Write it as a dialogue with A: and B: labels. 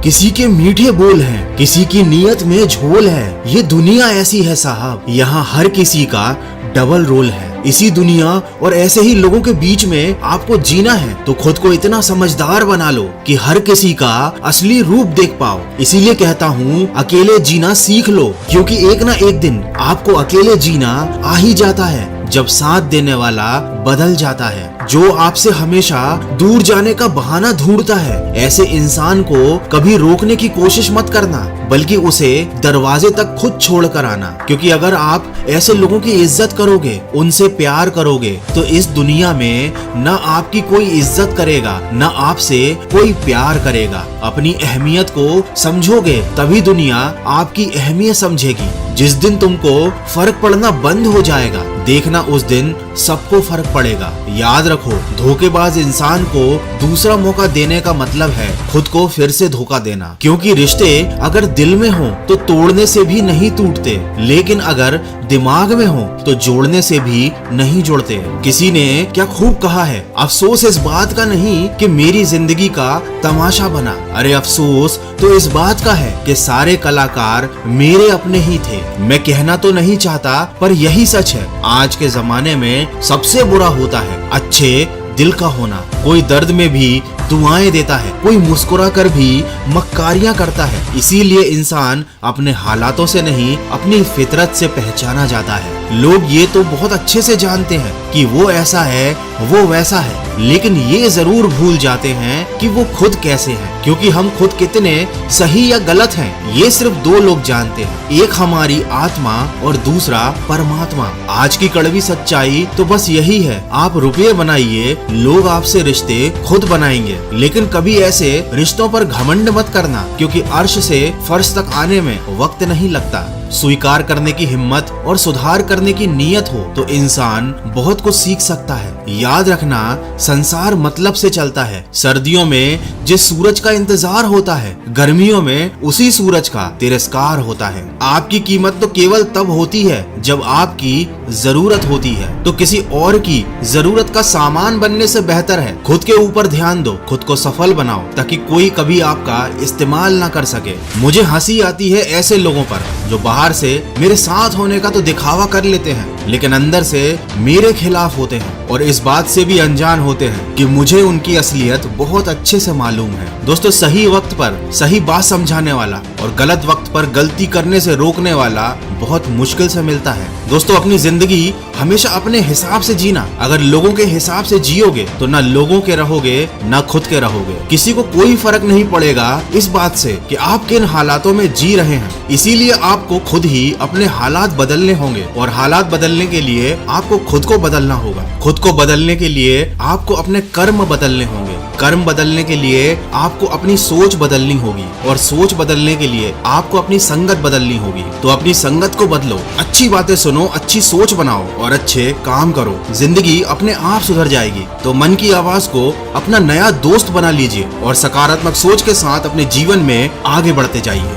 A: किसी के मीठे बोल हैं, किसी की नीयत में झोल है। ये दुनिया ऐसी है साहब, यहाँ हर किसी का डबल रोल है। इसी दुनिया और ऐसे ही लोगों के बीच में आपको जीना है तो खुद को इतना समझदार बना लो कि हर किसी का असली रूप देख पाओ। इसीलिए कहता हूँ अकेले जीना सीख लो, क्योंकि एक ना एक दिन आपको अकेले जीना आ ही जाता है जब साथ देने वाला बदल जाता है। जो आपसे हमेशा दूर जाने का बहाना ढूंढता है, ऐसे इंसान को कभी रोकने की कोशिश मत करना, बल्कि उसे दरवाजे तक खुद छोड़ कर आना। क्योंकि अगर आप ऐसे लोगों की इज्जत करोगे, उनसे प्यार करोगे, तो इस दुनिया में न आपकी कोई इज्जत करेगा, न आपसे कोई प्यार करेगा। अपनी अहमियत को समझोगे तभी दुनिया आपकी अहमियत समझेगी। जिस दिन तुमको फर्क पड़ना बंद हो जाएगा, देखना उस दिन सबको फर्क पड़ेगा। याद रखो, धोखेबाज इंसान को दूसरा मौका देने का मतलब है खुद को फिर से धोखा देना। क्योंकि रिश्ते अगर दिल में हो तो तोड़ने से भी नहीं टूटते, लेकिन अगर दिमाग में हो तो जोड़ने से भी नहीं जुड़ते। किसी ने क्या खूब कहा है, अफसोस इस बात का नहीं कि मेरी जिंदगी का तमाशा बना, अरे अफसोस तो इस बात का है कि सारे कलाकार मेरे अपने ही थे। मैं कहना तो नहीं चाहता, पर यही सच है। आज के जमाने में सबसे बुरा होता है अच्छे दिल का होना। कोई दर्द में भी दुआएं देता है, कोई मुस्कुरा कर भी मक्कारियां करता है। इसीलिए इंसान अपने हालातों से नहीं, अपनी फितरत से पहचाना जाता है। लोग ये तो बहुत अच्छे से जानते हैं कि वो ऐसा है, वो वैसा है, लेकिन ये जरूर भूल जाते हैं कि वो खुद कैसे हैं। क्योंकि हम खुद कितने सही या गलत हैं, ये सिर्फ दो लोग जानते हैं, एक हमारी आत्मा और दूसरा परमात्मा। आज की कड़वी सच्चाई तो बस यही है, आप रुपये बनाइए, लोग आपसे रिश्ते खुद बनाएंगे। लेकिन कभी ऐसे रिश्तों पर घमंड मत करना, क्योंकि अर्श से फर्श तक आने में वक्त नहीं लगता। स्वीकार करने की हिम्मत और सुधार करने की नीयत हो तो इंसान बहुत कुछ सीख सकता है। याद रखना, संसार मतलब से चलता है। सर्दियों में जिस सूरज का इंतजार होता है, गर्मियों में उसी सूरज का तिरस्कार होता है। आपकी कीमत तो केवल तब होती है जब आपकी जरूरत होती है, तो किसी और की जरूरत का सामान बनने से बेहतर है खुद के ऊपर ध्यान दो, खुद को सफल बनाओ, ताकि कोई कभी आपका इस्तेमाल ना कर सके। मुझे हंसी आती है ऐसे लोगों पर जो बाहर से मेरे साथ होने का तो दिखावा कर लेते हैं, लेकिन अंदर से मेरे खिलाफ होते हैं, और इस बात से भी अनजान होते हैं कि मुझे उनकी असलियत बहुत अच्छे से मालूम है। दोस्तों, सही वक्त पर सही बात समझाने वाला और गलत वक्त पर गलती करने से रोकने वाला बहुत मुश्किल से मिलता है। दोस्तों, अपनी जिंदगी हमेशा अपने हिसाब से जीना। अगर लोगों के हिसाब से जियोगे तो ना लोगों के रहोगे, ना खुद के रहोगे। किसी को कोई फर्क नहीं पड़ेगा इस बात से कि आप किन हालातों में जी रहे हैं। इसीलिए आपको खुद ही अपने हालात बदलने होंगे, और हालात बदलने के लिए आपको खुद को बदलना होगा। खुद को बदलने के लिए आपको अपने कर्म बदलने होंगे। कर्म बदलने के लिए आपको अपनी सोच बदलनी होगी, और सोच बदलने के लिए आपको अपनी संगत बदलनी होगी। तो अपनी संगत को बदलो, अच्छी बातें सुनो, अच्छी सोच बनाओ और अच्छे काम करो। जिंदगी अपने आप सुधर जाएगी। तो मन की आवाज को अपना नया दोस्त बना लीजिए और सकारात्मक सोच के साथ अपने जीवन में आगे बढ़ते जाइए।